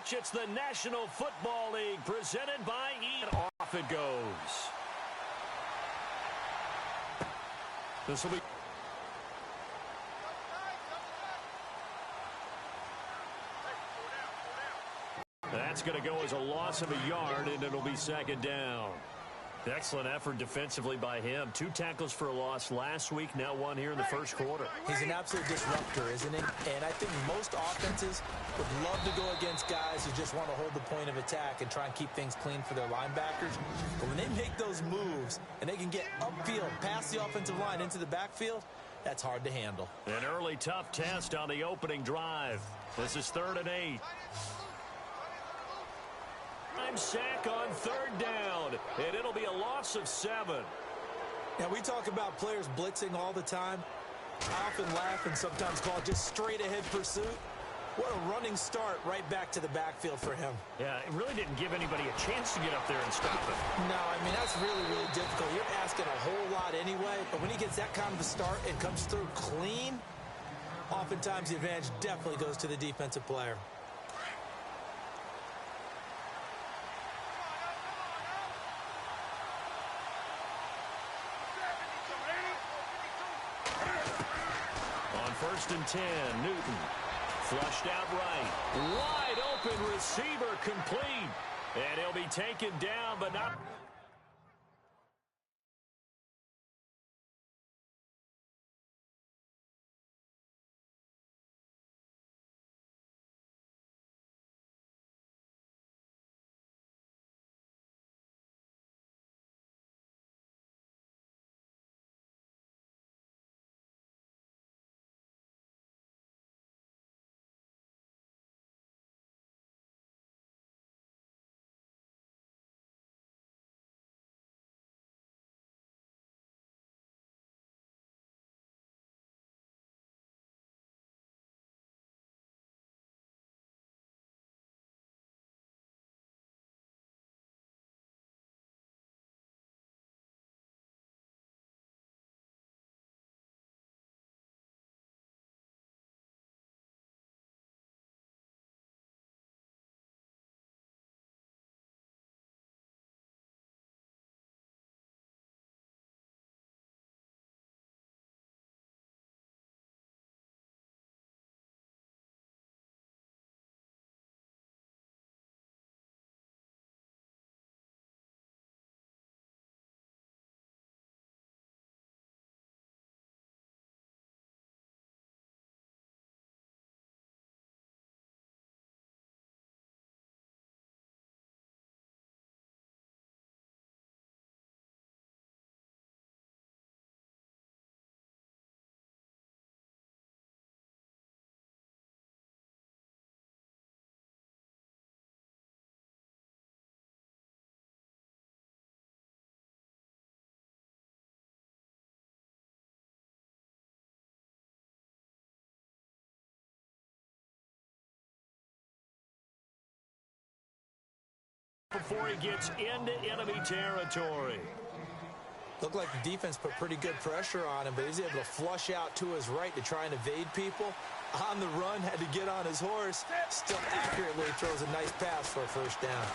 much. It's the National Football League presented by E. Off it goes. This will be... That's going to go as a loss of a yard, and it'll be second down. Excellent effort defensively by him. 2 tackles for a loss last week, now 1 here in the first quarter. He's an absolute disruptor, isn't he? And I think most offenses would love to go against guys who just want to hold the point of attack and try and keep things clean for their linebackers. But when they make those moves and they can get upfield, past the offensive line into the backfield, that's hard to handle. An early tough test on the opening drive. This is 3rd and 8. Sack on 3rd down, and it'll be a loss of 7. Now, we talk about players blitzing all the time. I often laugh and sometimes call it just straight-ahead pursuit. What a running start right back to the backfield for him. Yeah, it really didn't give anybody a chance to get up there and stop it. No, I mean, that's really, really difficult. You're asking a whole lot anyway, but when he gets that kind of a start and comes through clean, oftentimes the advantage definitely goes to the defensive player. First and 10, Newton. Flushed out right. Wide open receiver complete. And he'll be taken down, but not... before he gets into enemy territory. Looked like the defense put pretty good pressure on him, but he's able to flush out to his right to try and evade people. On the run, had to get on his horse. Still accurately throws a nice pass for a first down.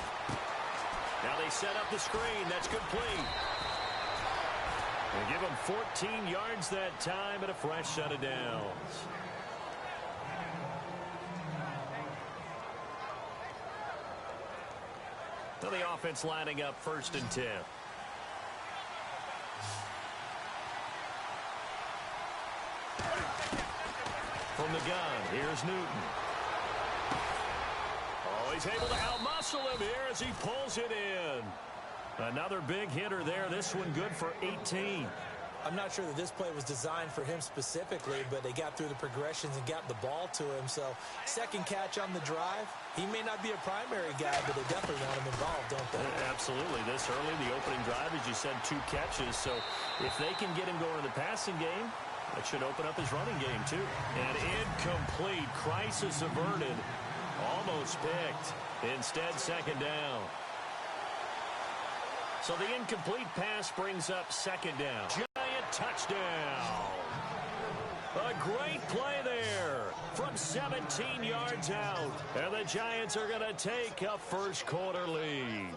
Now they set up the screen. That's complete. They give him 14 yards that time and a fresh set of downs. So the offense lining up 1st and 10. From the gun, here's Newton. Oh, he's able to outmuscle him here as he pulls it in. Another big hitter there. This one good for 18. I'm not sure that this play was designed for him specifically, but they got through the progressions and got the ball to him. So, second catch on the drive. He may not be a primary guy, but they definitely want him involved, don't they? Absolutely. This early, the opening drive, as you said, 2 catches. So, if they can get him going in the passing game, that should open up his running game, too. And incomplete. Crisis averted. Almost picked. Instead, second down. So the incomplete pass brings up second down. Giant touchdown. A great play there from 17 yards out. And the Giants are going to take a first-quarter lead.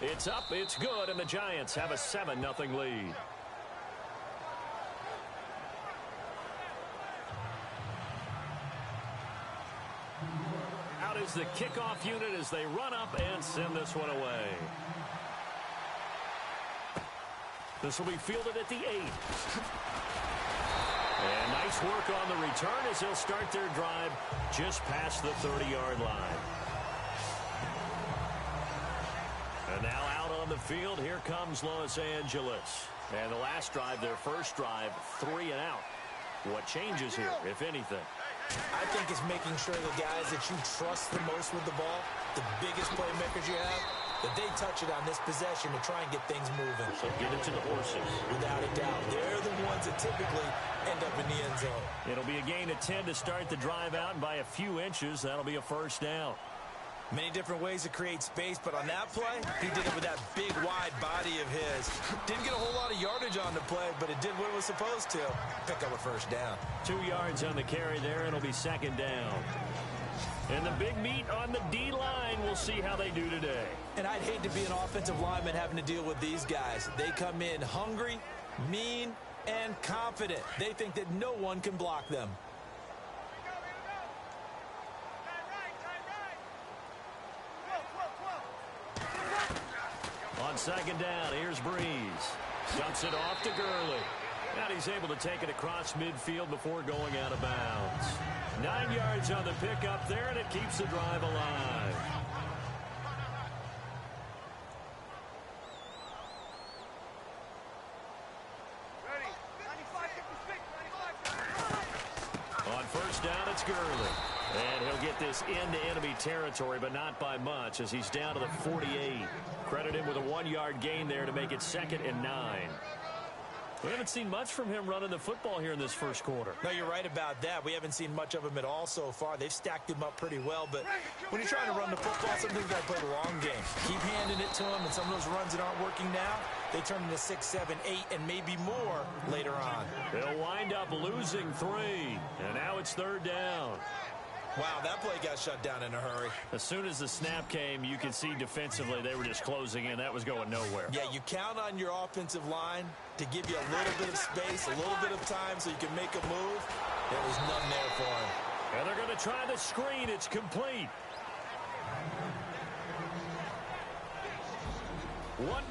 It's up, it's good, and the Giants have a 7-0 lead. Out is the kickoff unit as they run up and send this one away. This will be fielded at the 8. And nice work on the return as they'll start their drive just past the 30-yard line. And now out on the field, here comes Los Angeles. And the last drive, their first drive, 3 and out. What changes here, if anything? I think it's making sure the guys that you trust the most with the ball, the biggest playmakers you have, that they touch it on this possession to try and get things moving. So get it to the horses. Without a doubt. They're the ones that typically end up in the end zone. It'll be a gain of 10 to start the drive out, and by a few inches, that'll be a first down. Many different ways to create space, but on that play, he did it with that big, wide body of his. Didn't get a whole lot of yardage on the play, but it did what it was supposed to. Pick up a first down. 2 yards on the carry there, and it'll be second down. And the big meat on the D-line, we'll see how they do today. And I'd hate to be an offensive lineman having to deal with these guys. They come in hungry, mean, and confident. They think that no one can block them. On second down, here's Breeze. Dumps it off to Gurley. And he's able to take it across midfield before going out of bounds. 9 yards on the pickup there, and it keeps the drive alive. On first down, it's Gurley. And he'll get this into enemy territory, but not by much, as he's down to the 48. Credit him with a 1-yard gain there to make it 2nd and 9. We haven't seen much from him running the football here in this first quarter. No, you're right about that. We haven't seen much of him at all so far. They've stacked him up pretty well, but when you're trying to run the football, sometimes you got to play the long game. Keep handing it to him, and some of those runs that aren't working now, they turn into 6, 7, 8, and maybe more later on. They'll wind up losing 3, and now it's 3rd down. Wow, that play got shut down in a hurry. As soon as the snap came, you could see defensively they were just closing in. That was going nowhere. Yeah, you count on your offensive line to give you a little bit of space, a little bit of time so you can make a move. There was none there for him. And they're going to try the screen. It's complete. One.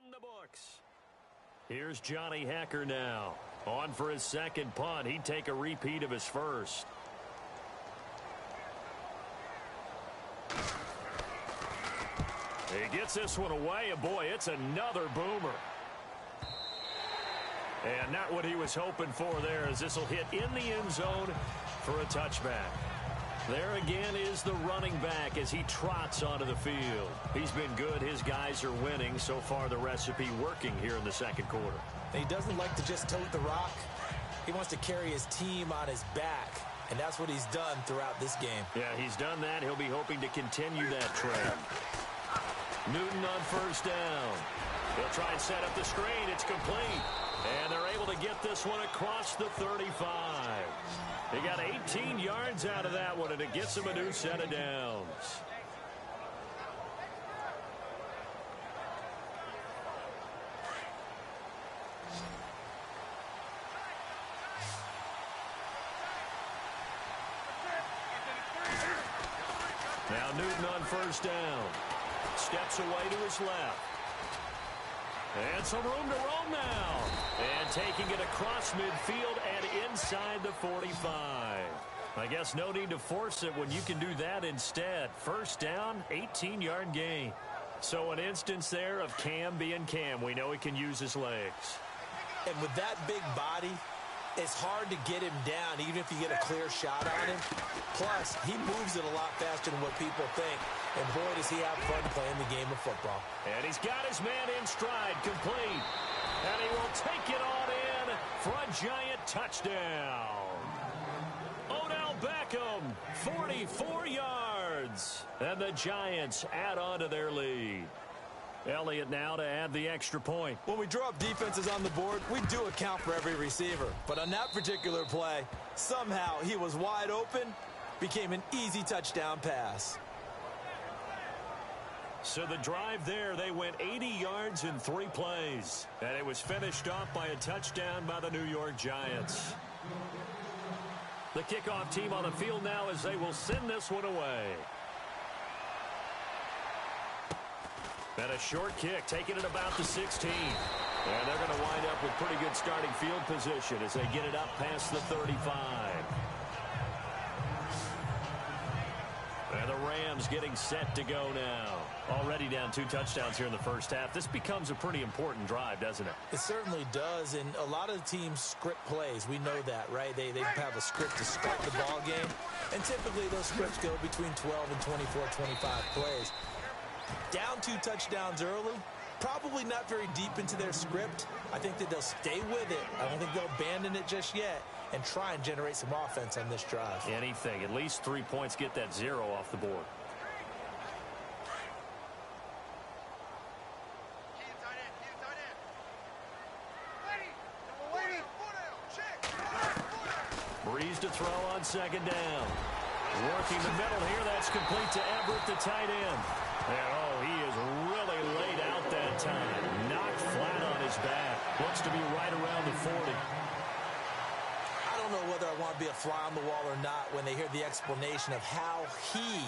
In the books. Here's Johnny Hacker now. On for his second punt. He'd take a repeat of his first. He gets this one away, and boy, it's another boomer. And not what he was hoping for there, as this will hit in the end zone for a touchback. There again is the running back as he trots onto the field. He's been good. His guys are winning. So far, the recipe working here in the second quarter. He doesn't like to just tote the rock. He wants to carry his team on his back, and that's what he's done throughout this game. Yeah, he's done that. He'll be hoping to continue that trend. Newton on first down. He'll try and set up the screen. It's complete. And they're able to get this one across the 35. They got 18 yards out of that one, and it gets them a new set of downs. Now Newton on first down. Steps away to his left. And some room to roam now. And taking it across midfield and inside the 45. I guess no need to force it when you can do that instead. First down, 18-yard gain. So an instance there of Cam being Cam. We know he can use his legs. And with that big body, it's hard to get him down, even if you get a clear shot on him. Plus, he moves it a lot faster than what people think. And boy, does he have fun playing the game of football. And he's got his man in stride, complete. And he will take it on in for a Giant touchdown. Beckham, 44 yards. And the Giants add on to their lead. Elliott now to add the extra point. When we draw up defenses on the board, we do account for every receiver. But on that particular play, somehow he was wide open, became an easy touchdown pass. So the drive there, they went 80 yards in 3 plays. And it was finished off by a touchdown by the New York Giants. The kickoff team on the field now as they will send this one away. And a short kick, taking it about the 16. And they're going to wind up with pretty good starting field position as they get it up past the 35. And the Rams getting set to go now. Already down 2 touchdowns here in the first half. This becomes a pretty important drive, doesn't it? It certainly does, and a lot of teams script plays. We know that, right? They have a script to start the ball game, and typically those scripts go between 12 and 24, 25 plays. Down 2 touchdowns early, probably not very deep into their script. I think that they'll stay with it. I don't think they'll abandon it just yet and try and generate some offense on this drive. Anything. At least 3 points, get that 0 off the board. Breeze to throw on second down. Working the middle here. That's complete to Everett, the tight end. And, oh, he is really laid out that time. Knocked flat on his back. Looks to be right around the 40. I don't know whether I want to be a fly on the wall or not when they hear the explanation of how he,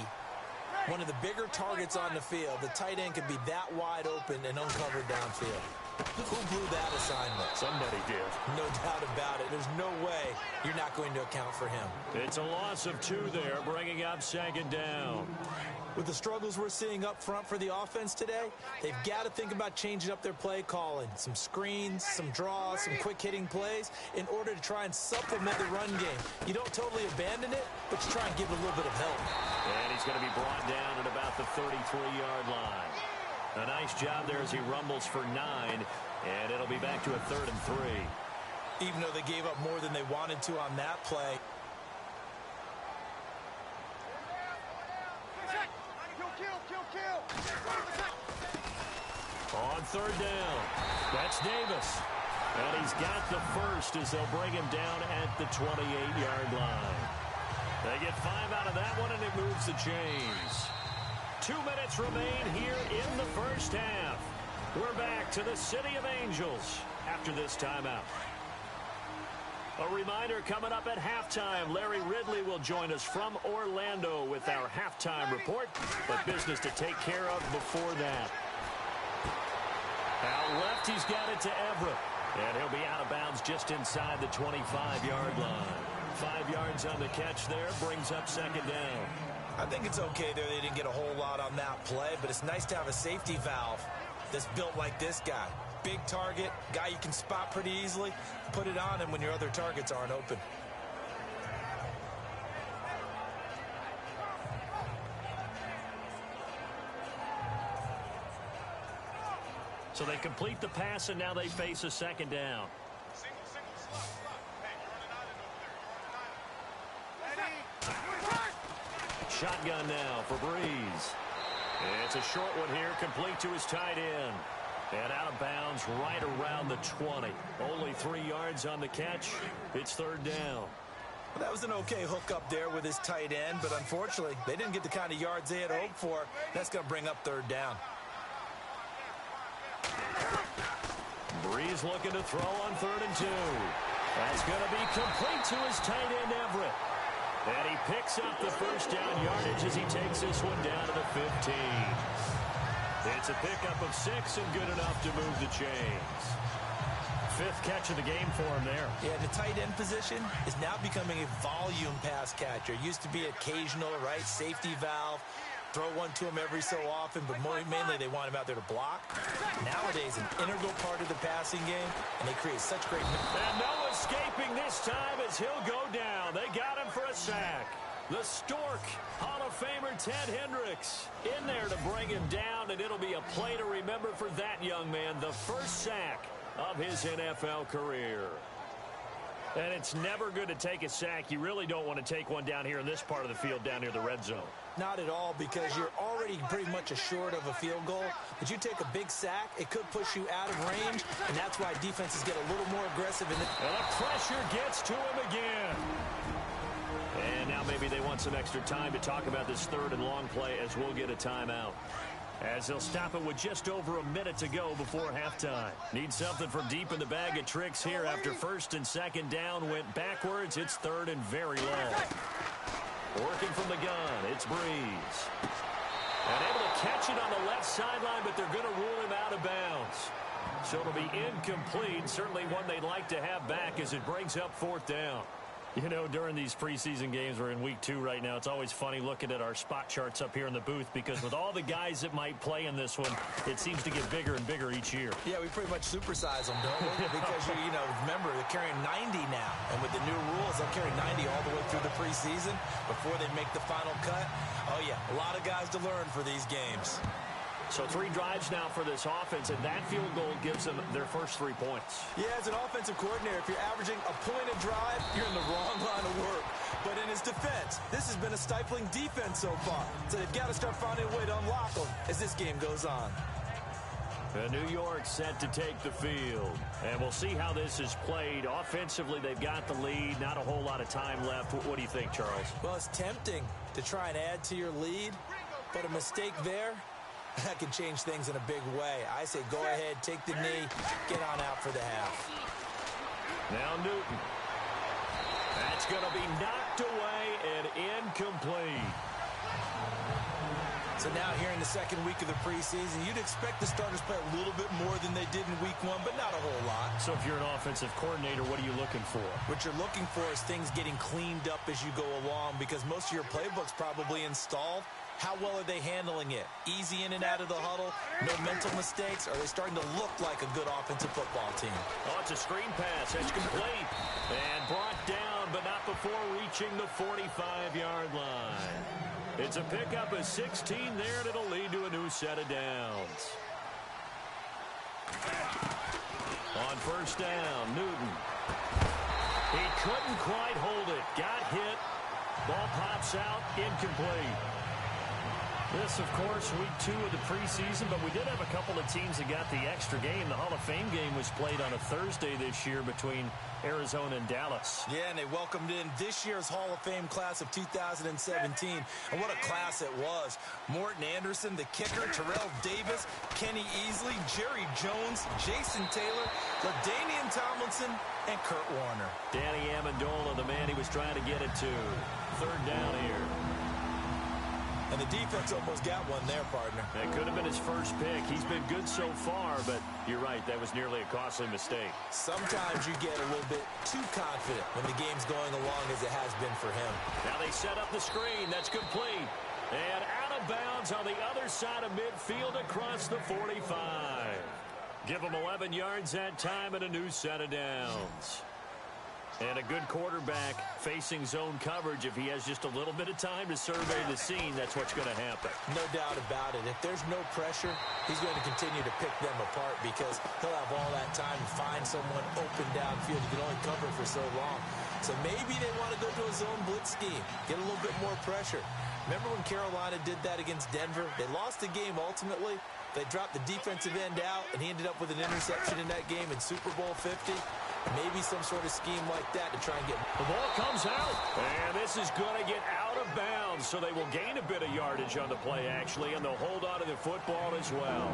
one of the bigger targets on the field, the tight end could be that wide open and uncovered downfield. Who blew that assignment? Somebody did. No doubt about it. There's no way you're not going to account for him. It's a loss of 2 there, bringing up second down. With the struggles we're seeing up front for the offense today, they've got to think about changing up their play calling. Some screens, some draws, some quick-hitting plays in order to try and supplement the run game. You don't totally abandon it, but you try and give it a little bit of help. And he's going to be brought down at about the 33-yard line. A nice job there as he rumbles for 9, and it'll be back to a 3rd and 3. Even though they gave up more than they wanted to on that play. On 3rd down, that's Davis. And he's got the first as they'll bring him down at the 28-yard line. They get 5 out of that one, and it moves the chains. 2 minutes remain here in the first half. We're back to the City of Angels after this timeout. A reminder coming up at halftime, Larry Ridley will join us from Orlando with our halftime report, but business to take care of before that. Out left, he's got it to Everett, and he'll be out of bounds just inside the 25-yard line. 5 yards on the catch there, brings up second down. I think it's okay there. They didn't get a whole lot on that play, but it's nice to have a safety valve that's built like this guy. Big target, guy you can spot pretty easily. Put it on him when your other targets aren't open. So they complete the pass, and now they face a second down. Shotgun now for Breeze. It's a short one here, complete to his tight end. And out of bounds right around the 20. Only 3 yards on the catch. It's 3rd down. Well, that was an okay hook up there with his tight end, but unfortunately, they didn't get the kind of yards they had hoped for. That's going to bring up 3rd down. Breeze looking to throw on 3rd and 2. That's going to be complete to his tight end, Everett. And he picks up the first down yardage as he takes this one down to the 15. It's a pickup of 6 and good enough to move the chains. 5th catch of the game for him there. Yeah, the tight end position is now becoming a volume pass catcher. Used to be occasional, right? Safety valve. Throw one to him every so often, but mainly they want him out there to block. Nowadays, an integral part of the passing game, and they create such great... And no escaping this time as he'll go down. They got him for a sack. The Stork, Hall of Famer Ted Hendricks, in there to bring him down, and it'll be a play to remember for that young man. The first sack of his NFL career. And it's never good to take a sack. You really don't want to take one down here in this part of the field, down near the red zone. Not at all, because you're already pretty much assured of a field goal. But you take a big sack, it could push you out of range, and that's why defenses get a little more aggressive. And the pressure gets to him again. And now maybe they want some extra time to talk about this third and long play as we'll get a timeout. As they'll stop it with just over a minute to go before halftime. Need something from deep in the bag of tricks here after first and second down went backwards. It's third and very long. Working from the gun, it's Breeze. And able to catch it on the left sideline, but they're going to rule him out of bounds. So it'll be incomplete. Certainly one they'd like to have back as it brings up fourth down. You know, during these preseason games, we're in week 2 right now, it's always funny looking at our spot charts up here in the booth because with all the guys that might play in this one, it seems to get bigger and bigger each year. Yeah, we pretty much supersize them, don't we? Because, you know, remember, they're carrying 90 now. And with the new rules, they'll carry 90 all the way through the preseason before they make the final cut. Oh, yeah, a lot of guys to learn for these games. So 3 drives now for this offense, and that field goal gives them their first 3 points. Yeah, as an offensive coordinator, if you're averaging a point a drive, you're in the wrong line of work. But in his defense, this has been a stifling defense so far. So they've got to start finding a way to unlock them as this game goes on. New York set to take the field. And we'll see how this is played. Offensively, they've got the lead. Not a whole lot of time left. What do you think, Charles? Well, it's tempting to try and add to your lead. But a mistake there, that can change things in a big way. I say go ahead, take the knee, get on out for the half. Now Newton. That's going to be knocked away and incomplete. So now here in the second week of the preseason, you'd expect the starters play a little bit more than they did in week 1, but not a whole lot. So if you're an offensive coordinator, what are you looking for? What you're looking for is things getting cleaned up as you go along because most of your playbook's probably installed. How well are they handling it? Easy in and out of the huddle? No mental mistakes? Are they starting to look like a good offensive football team? Oh, it's a screen pass. That's complete. And brought down, but not before reaching the 45-yard line. It's a pickup of 16 there, and it'll lead to a new set of downs. On first down, Newton. He couldn't quite hold it. Got hit. Ball pops out, incomplete. This, of course, week 2 of the preseason, but we did have a couple of teams that got the extra game. The Hall of Fame game was played on a Thursday this year between Arizona and Dallas. Yeah, and they welcomed in this year's Hall of Fame class of 2017. And what a class it was. Morton Anderson, the kicker, Terrell Davis, Kenny Easley, Jerry Jones, Jason Taylor, LaDainian Tomlinson, and Kurt Warner. Danny Amendola, the man he was trying to get it to. Third down here. And the defense almost got one there, partner. That could have been his first pick. He's been good so far, but you're right, that was nearly a costly mistake. Sometimes you get a little bit too confident when the game's going along as it has been for him. Now they set up the screen. That's complete. And out of bounds on the other side of midfield across the 45. Give him 11 yards that time and a new set of downs. And a good quarterback facing zone coverage. If he has just a little bit of time to survey the scene, that's what's going to happen. No doubt about it. If there's no pressure, he's going to continue to pick them apart because he'll have all that time to find someone open downfield. He can only cover for so long. So maybe they want to go to a zone blitz scheme, get a little bit more pressure. Remember when Carolina did that against Denver? They lost the game ultimately. They dropped the defensive end out, and he ended up with an interception in that game in Super Bowl 50. Maybe some sort of scheme like that to try and get... The ball comes out, and this is going to get out of bounds, so they will gain a bit of yardage on the play, actually, and they'll hold on to the football as well.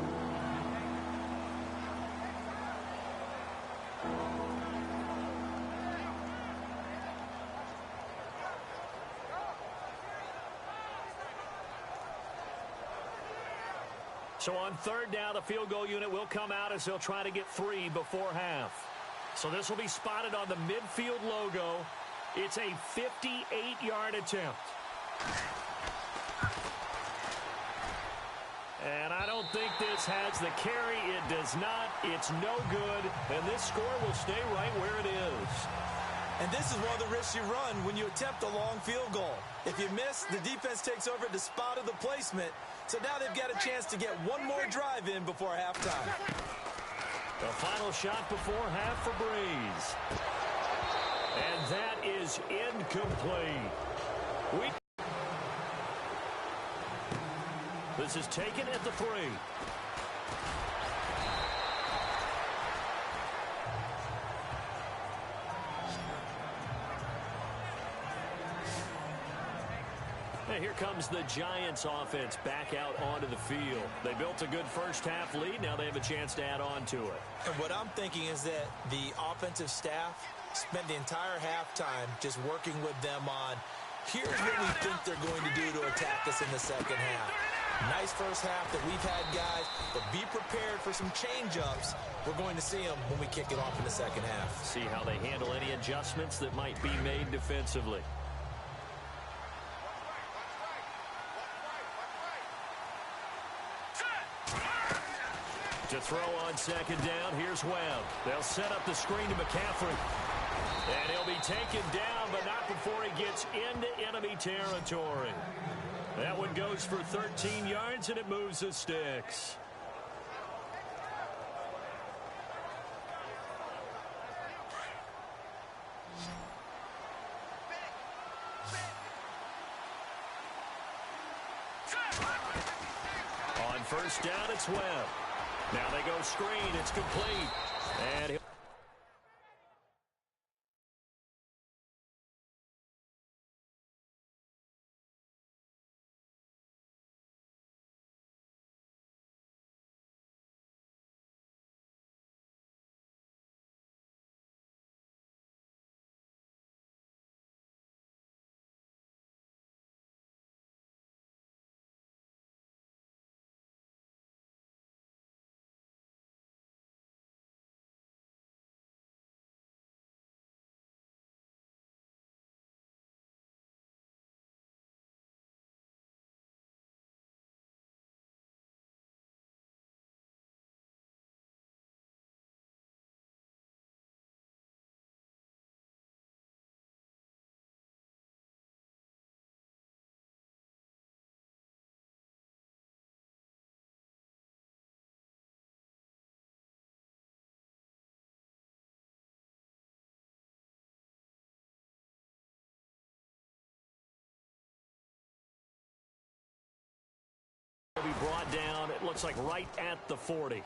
So on third down, the field goal unit will come out as they'll try to get 3 before half. So this will be spotted on the midfield logo. It's a 58-yard attempt. And I don't think this has the carry. It does not. It's no good. And this score will stay right where it is. And this is one of the risks you run when you attempt a long field goal. If you miss, the defense takes over at the spot of the placement. So now they've got a chance to get one more drive in before halftime. The final shot before half for Breeze. And that is incomplete. This is taken at the 3. And here comes the Giants offense back out onto the field. They built a good first-half lead. Now they have a chance to add on to it. And what I'm thinking is that the offensive staff spent the entire halftime just working with them on, here's what we think they're going to do to attack us in the second half. Nice first half that we've had, guys, but be prepared for some change-ups. We're going to see them when we kick it off in the second half. See how they handle any adjustments that might be made defensively. To throw on second down, here's Webb. They'll set up the screen to McCaffrey. And he'll be taken down, but not before he gets into enemy territory. That one goes for 13 yards, and it moves the sticks. On first down, it's Webb. Now they go screen. It's complete. And be brought down, it looks like right at the 40.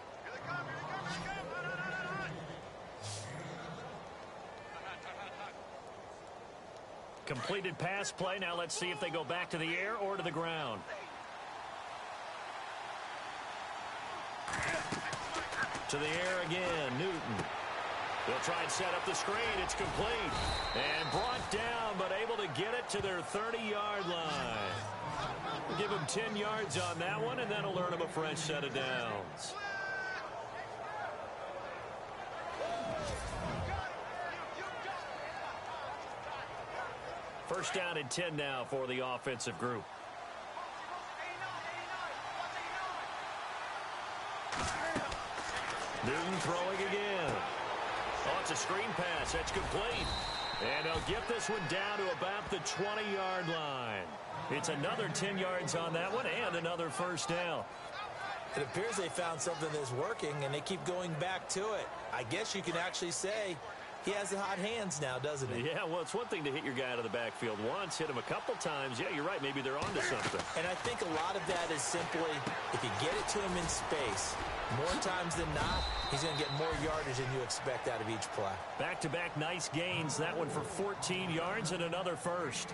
Completed pass play. Now let's see if they go back to the air or to the ground. To the air again, Newton. They'll try and set up the screen. It's complete. And brought down, but able to get it to their 30-yard line. We'll give them 10 yards on that one, and that'll earn them a fresh set of downs. First down and 10 now for the offensive group. Newton throwing again. Oh, it's a screen pass. That's complete. And they'll get this one down to about the 20-yard line. It's another 10 yards on that one and another first down. It appears they found something that's working, and they keep going back to it. I guess you can actually say he has the hot hands now, doesn't he? Yeah, well, it's one thing to hit your guy out of the backfield once, hit him a couple times. Yeah, you're right. Maybe they're onto something. And I think a lot of that is simply if you get it to him in space, more times than not, he's going to get more yardage than you expect out of each play. Back-to-back nice gains. That one for 14 yards and another first.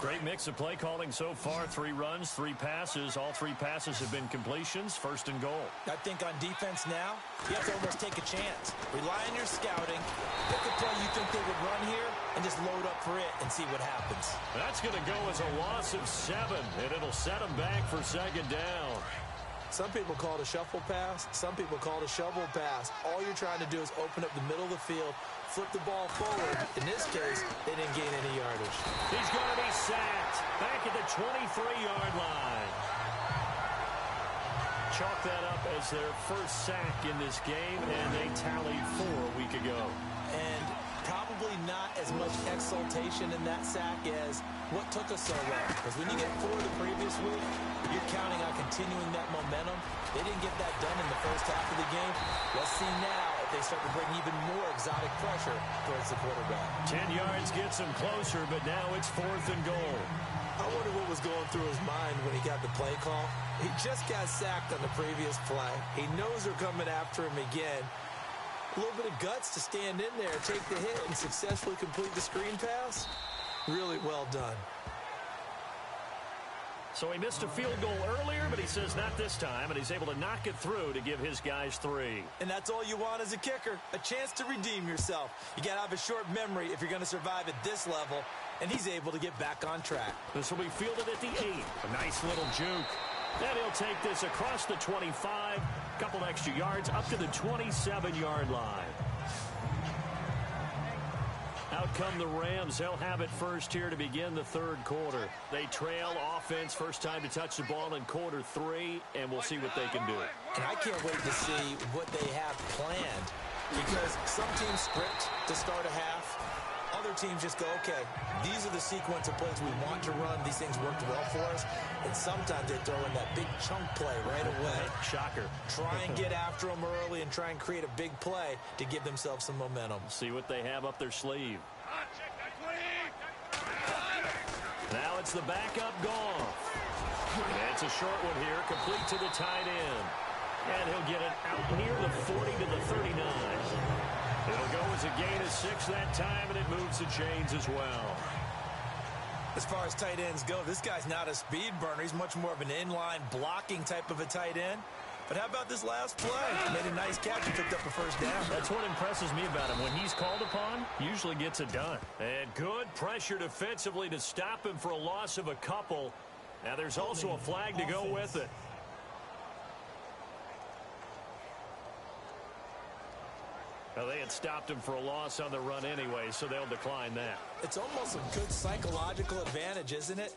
Great mix of play calling so far. 3 runs, 3 passes. All 3 passes have been completions. First and goal. I think on defense now, you have to almost take a chance. Rely on your scouting. Pick a play you think they would run here and just load up for it and see what happens. That's going to go as a loss of 7, and it'll set them back for second down. Some people call it a shuffle pass. Some people call it a shovel pass. All you're trying to do is open up the middle of the field, flip the ball forward. In this case, they didn't gain any yardage. He's going to be sacked back at the 23-yard line. Chalk that up as their first sack in this game, and they tallied 4 a week ago. And probably not as much exultation in that sack as what took us so long. Because when you get 4 the previous week, you're counting on continuing that momentum. They didn't get that done in the first half of the game. Let's see now if they start to bring even more exotic pressure towards the quarterback. 10 yards gets him closer, but now it's 4th and goal. I wonder what was going through his mind when he got the play call. He just got sacked on the previous play. He knows they're coming after him again. A little bit of guts to stand in there, take the hit, and successfully complete the screen pass. Really well done. So he missed a field goal earlier, but he says not this time, and he's able to knock it through to give his guys 3. And that's all you want as a kicker, a chance to redeem yourself. You got to have a short memory if you're going to survive at this level, and he's able to get back on track. This will be fielded at the 8. A nice little juke. And he'll take this across the 25, a couple extra yards up to the 27-yard line. Out come the Rams. They'll have it first here to begin the 3rd quarter. They trail offense, first time to touch the ball in quarter 3, and we'll see what they can do. And I can't wait to see what they have planned, because some teams script to start a half. Other teams just go, okay, these are the sequence of plays we want to run. These things worked well for us. And sometimes they throw in that big chunk play right away. Shocker. Try and get after them early and try and create a big play to give themselves some momentum. See what they have up their sleeve. Now it's the backup Goff. And it's a short one here, complete to the tight end. And he'll get it out near the 40 to the 39. It'll go as a gain of 6 that time, and it moves the chains as well. As far as tight ends go, this guy's not a speed burner. He's much more of an inline blocking type of a tight end. But how about this last play? Made a nice catch and picked up a first down. That's what impresses me about him. When he's called upon, usually gets it done. And good pressure defensively to stop him for a loss of a couple. Now there's also a flag to go with it. Well, they had stopped him for a loss on the run anyway, so they'll decline that. It's almost a good psychological advantage, isn't it?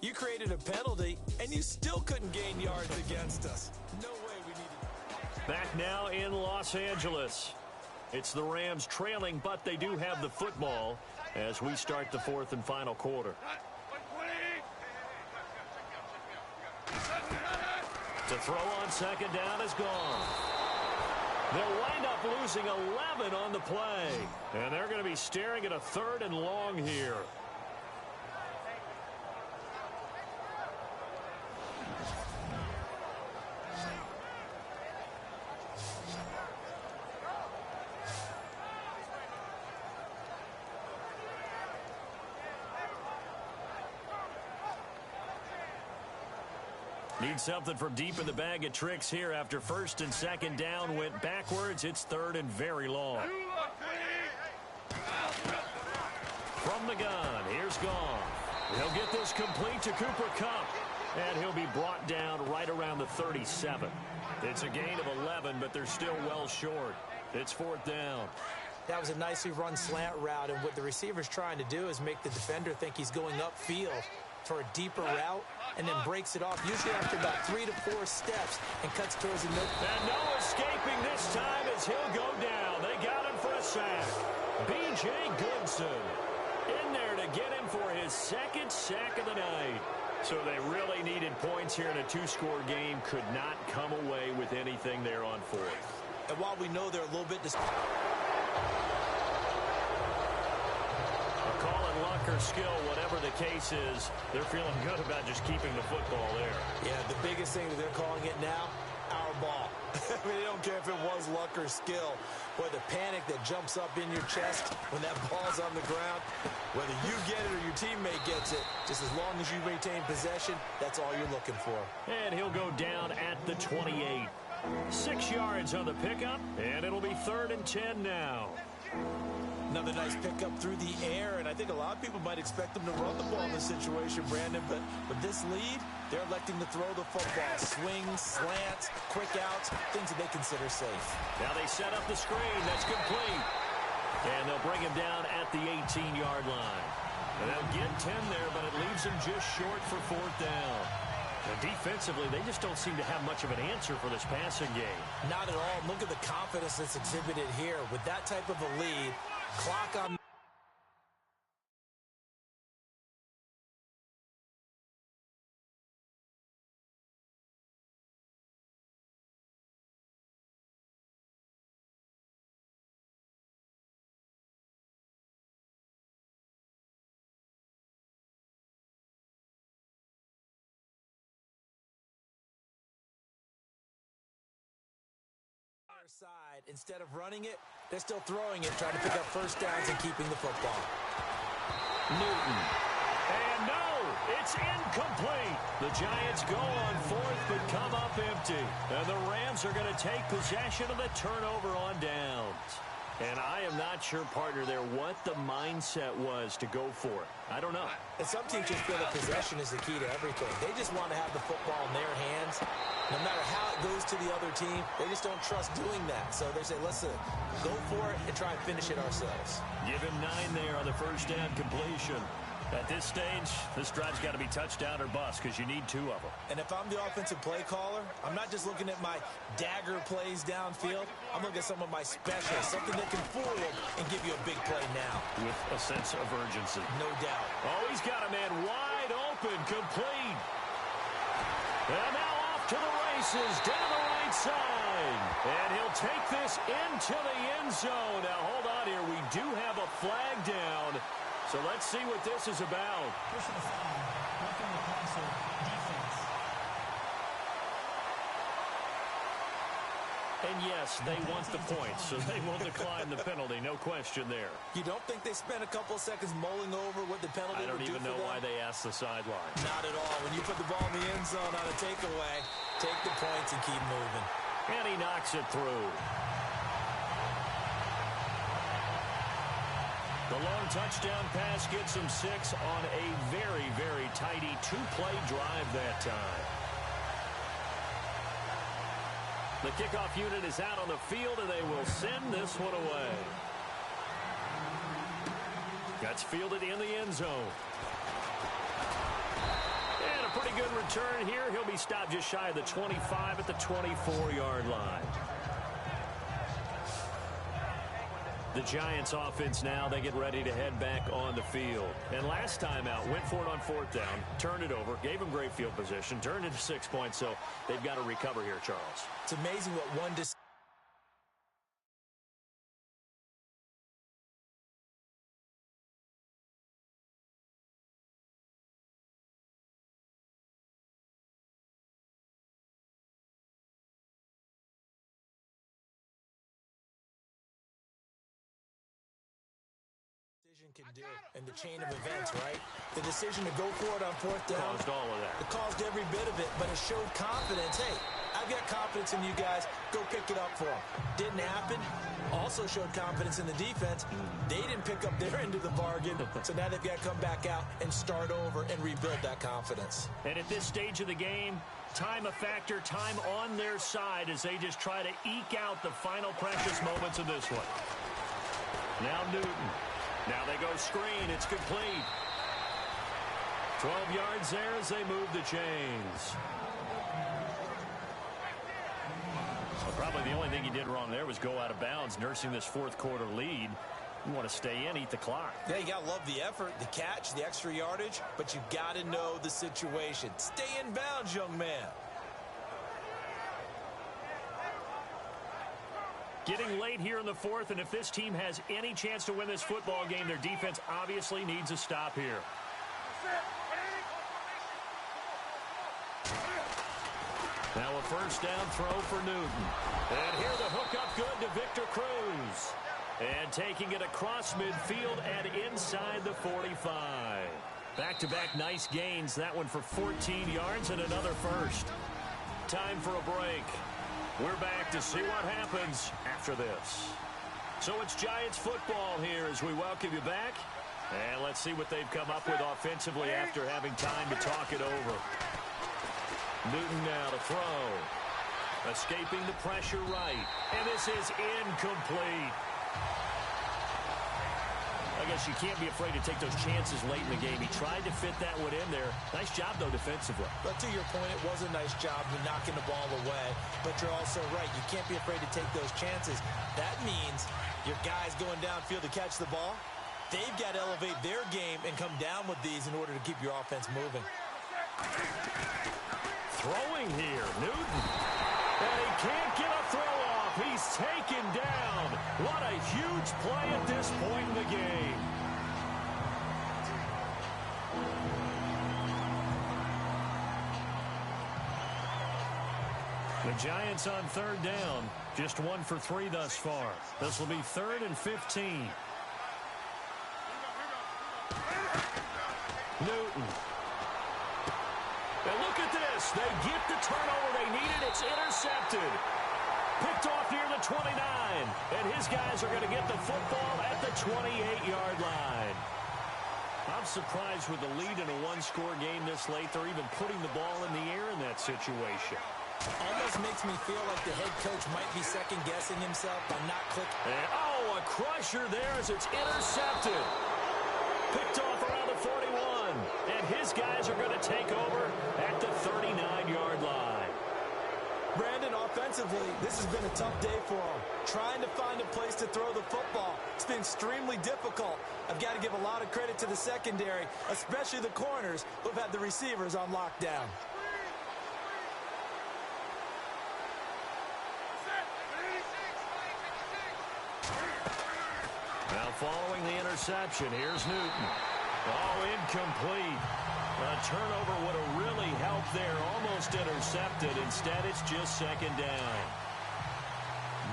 You created a penalty, and you still couldn't gain yards against us. No way we needed. Back now in Los Angeles. It's the Rams trailing, but they do have the football as we start the 4th and final quarter. To throw on second down is gone. They'll wind up losing 11 on the play. And they're going to be staring at a 3rd and long here. Need something from deep in the bag of tricks here after 1st and 2nd down went backwards. It's 3rd and very long. From the gun, here's Goff. He'll get this complete to Cooper Kupp. And he'll be brought down right around the 37. It's a gain of 11, but they're still well short. It's 4th down. That was a nicely run slant route, and what the receiver's trying to do is make the defender think he's going upfield for a deeper route, and then breaks it off, usually after about 3 to 4 steps, and cuts towards the middle. And no escaping this time as he'll go down. They got him for a sack. B.J. Goodson in there to get him for his 2nd sack of the night. So they really needed points here in a 2-score game. Could not come away with anything there on 4th. And while we know they're a little bit Call it luck or skill, whatever the case is, they're feeling good about just keeping the football there. Yeah, the biggest thing that they're calling it now, our ball. I mean, they don't care if it was luck or skill. Boy, the panic that jumps up in your chest when that ball's on the ground, whether you get it or your teammate gets it, just as long as you maintain possession, that's all you're looking for. And he'll go down at the 28. 6 yards on the pickup, and it'll be 3rd and 10 now. Another nice pickup through the air, and I think a lot of people might expect them to run the ball in this situation, Brandon, but with this lead, they're electing to throw the football. Swings, slants, quick outs, things that they consider safe. Now they set up the screen. That's complete. And they'll bring him down at the 18-yard line. And they'll get 10 there, but it leaves them just short for 4th down. And defensively, they just don't seem to have much of an answer for this passing game. Not at all. Look at the confidence that's exhibited here. With that type of a lead, clock on side, instead of running it, they're still throwing it, trying to pick up first downs and keeping the football. Newton. And no, it's incomplete. The Giants go on fourth but come up empty. And the Rams are going to take possession of the turnover on downs. And I am not sure, partner, there what the mindset was to go for it. I don't know. And some teams just feel that possession is the key to everything. They just want to have the football in their hands. No matter how it goes to the other team, they just don't trust doing that. So they say, let's go for it and try and finish it ourselves. Give him 9 there on the first down completion. At this stage, this drive's got to be touchdown or bust because you need 2 of them. And if I'm the offensive play caller, I'm not just looking at my dagger plays downfield. I'm looking at some of my specials, something that can fool them and give you a big play now. With a sense of urgency. No doubt. Oh, he's got a man wide open, complete. And now off to the races, down the right side. And he'll take this into the end zone. Now, hold on here. We do have a flag down. So let's see what this is about. Personal foul, roughing the passer, defense. And yes, they want the points, so they will decline the penalty. No question there. You don't think they spent a couple of seconds mulling over what the penalty would do for them? I don't even know why they asked the sideline. Not at all. When you put the ball in the end zone on a takeaway, take the points and keep moving. And he knocks it through. The long touchdown pass gets him 6 on a very, very tidy 2-play drive that time. The kickoff unit is out on the field, and they will send this one away. That's fielded in the end zone. And a pretty good return here. He'll be stopped just shy of the 25 at the 24-yard line. The Giants offense now, they get ready to head back on the field. And last time out, went for it on 4th down, turned it over, gave them great field position, turned it to 6 points, so they've got to recover here, Charles. It's amazing what one decision. Can do in the chain of events, right? The decision to go for it on 4th down caused all of that. It caused every bit of it, but it showed confidence. Hey, I've got confidence in you guys. Go pick it up for them. Didn't happen. Also showed confidence in the defense. They didn't pick up their end of the bargain, so now they've got to come back out and start over and rebuild that confidence. And at this stage of the game, time a factor, time on their side as they just try to eke out the final precious moments of this one. Now Newton. Now they go screen. It's complete. 12 yards there as they move the chains. Well, probably the only thing he did wrong there was go out of bounds, nursing this 4th quarter lead. You want to stay in, eat the clock. Yeah, you got to love the effort, the catch, the extra yardage, but you got to know the situation. Stay in bounds, young man. Getting late here in the 4th, and if this team has any chance to win this football game, their defense obviously needs a stop here. Now a first down throw for Newton. And here the hookup good to Victor Cruz. And taking it across midfield and inside the 45. Back-to-back nice gains. That one for 14 yards and another first. Time for a break. We're back to see what happens after this. So it's Giants football here as we welcome you back. And let's see what they've come up with offensively after having time to talk it over. Newton now to throw. Escaping the pressure right. And this is incomplete. I guess you can't be afraid to take those chances late in the game. He tried to fit that one in there. Nice job, though, defensively. But to your point, it was a nice job of knocking the ball away. But you're also right. You can't be afraid to take those chances. That means your guys going downfield to catch the ball, they've got to elevate their game and come down with these in order to keep your offense moving. Throwing here, Newton. And he can't get a throw off. He's taken down. What a huge play at this point in the game. The Giants on third down. Just 1 for 3 thus far. This will be 3rd and 15. Newton. And look at this. They get the turnover they needed. It's intercepted. Picked off near the 29. And his guys are going to get the football at the 28-yard line. I'm surprised with the lead in a one-score game this late. They're even putting the ball in the air in that situation. Almost makes me feel like the head coach might be second-guessing himself by not clicking. And, a crusher there as it's intercepted. Picked off around the 41. And his guys are going to take over at the 39-yard line. Brandon, offensively, this has been a tough day for him. Trying to find a place to throw the football. It's been extremely difficult. I've got to give a lot of credit to the secondary, especially the corners who've had the receivers on lockdown. Now following the interception, here's Newton. Incomplete. A turnover would have really helped there. Almost intercepted. Instead, it's just second down.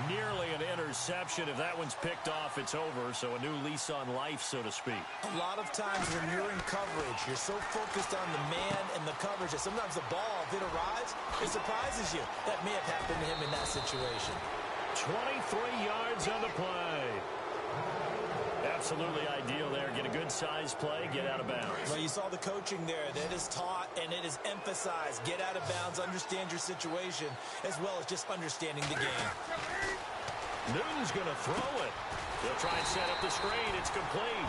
Nearly an interception. If that one's picked off, it's over. So a new lease on life, so to speak. A lot of times when you're in coverage, you're so focused on the man and the coverage that sometimes the ball, if it arrives, it surprises you. That may have happened to him in that situation. 23 yards on the play. Absolutely ideal there. Get a good size play, get out of bounds. Well, you saw the coaching there. That is taught and it is emphasized. Get out of bounds, understand your situation, as well as just understanding the game. Newton's going to throw it. They'll try and set up the screen. It's complete.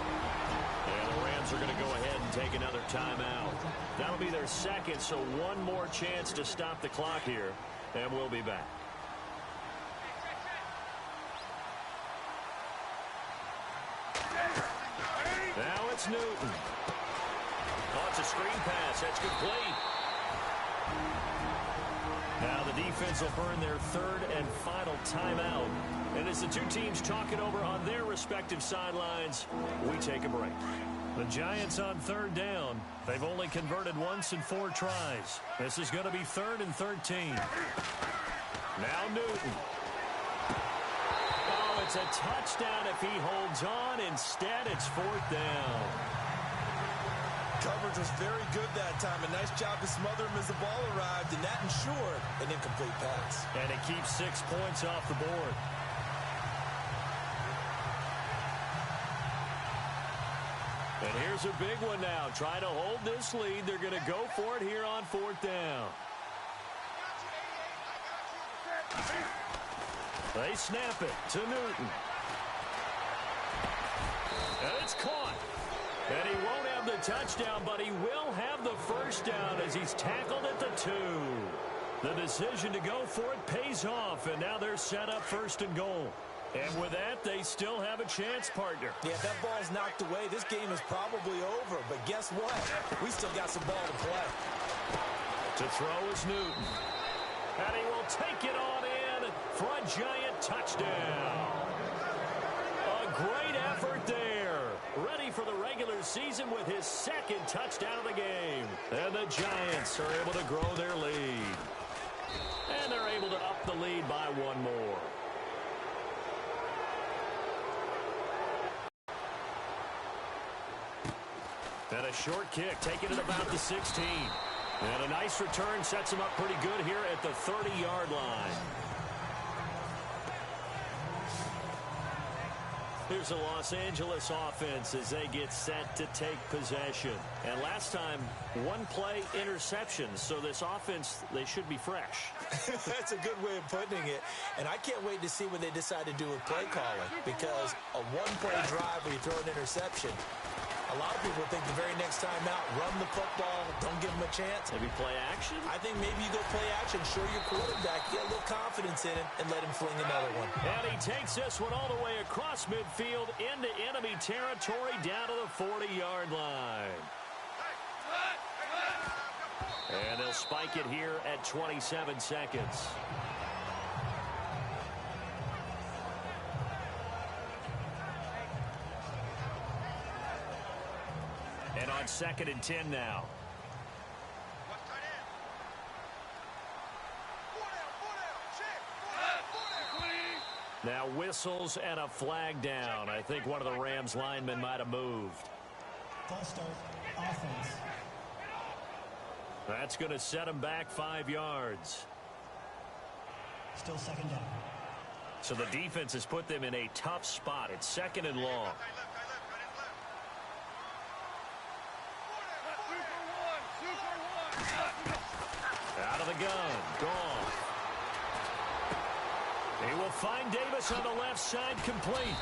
And the Rams are going to go ahead and take another timeout. That'll be their second, so one more chance to stop the clock here, and we'll be back. Now it's Newton. It's a screen pass. That's complete. Now the defense will burn their third and final timeout. And as the two teams talk it over on their respective sidelines, we take a break. The Giants on third down. They've only converted once in 4 tries. This is going to be 3rd and 13. Now Newton. It's a touchdown if he holds on. Instead, it's 4th down. Coverage was very good that time. A nice job to smother him as the ball arrived, and that ensured an incomplete pass. And it keeps 6 points off the board. And here's a big one now. Trying to hold this lead. They're going to go for it here on 4th down. They snap it to Newton. And it's caught. And he won't have the touchdown, but he will have the first down as he's tackled at the 2. The decision to go for it pays off, and now they're set up 1st and goal. And with that, they still have a chance, partner. Yeah, if that ball's knocked away, this game is probably over. But guess what? We still got some ball to play. To throw is Newton. And he will take it on in for a giant touchdown. A great effort there. Ready for the regular season with his 2nd touchdown of the game. And the Giants are able to grow their lead. And they're able to up the lead by 1 more. And a short kick, taking it about the 16. And a nice return sets him up pretty good here at the 30-yard line. Here's the Los Angeles offense as they get set to take possession. And last time, 1 play interceptions. So this offense, they should be fresh. That's a good way of putting it. And I can't wait to see what they decide to do with play calling. Because a 1-play drive where you throw an interception, a lot of people think the very next time out, run the football, don't give them a chance. Maybe play action? I think maybe you go play action, show your quarterback, get a little confidence in him, and let him fling another one. And he takes this one all the way across midfield into enemy territory down to the 40-yard line. And they'll spike it here at 27 seconds. And on 2nd and 10 now. Now whistles and a flag down. I think one of the Rams linemen might have moved. False start. Offense. That's going to set him back 5 yards. Still second down. So the defense has put them in a tough spot. It's second and long. Out of the gun. Gone. He will find Davis on the left side, complete.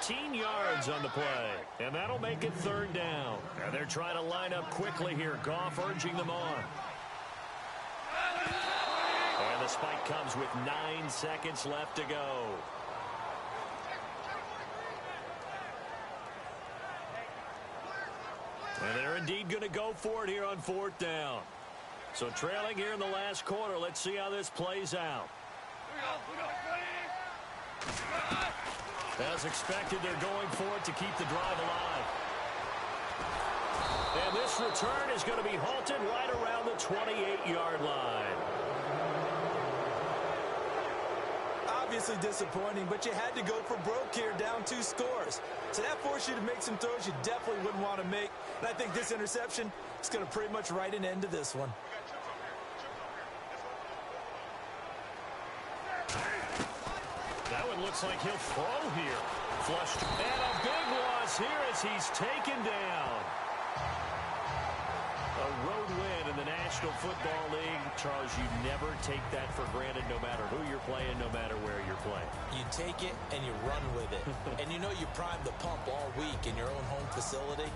15 yards on the play. And that'll make it third down. And they're trying to line up quickly here. Goff urging them on. And the spike comes with 9 seconds left to go. And they're indeed going to go for it here on fourth down. So trailing here in the last quarter. Let's see how this plays out. As expected, they're going for it to keep the drive alive. And this return is going to be halted right around the 28-yard line. Obviously disappointing, but you had to go for broke here, down 2 scores. So that forced you to make some throws you definitely wouldn't want to make. And I think this interception is going to pretty much write an end to this one. That one looks like he'll throw here. Flushed. And a big loss here as he's taken down. A road win in the National Football League. Charles, you never take that for granted no matter who you're playing, no matter where you're playing. You take it and you run with it. And you know you primed the pump all week in your own home facility.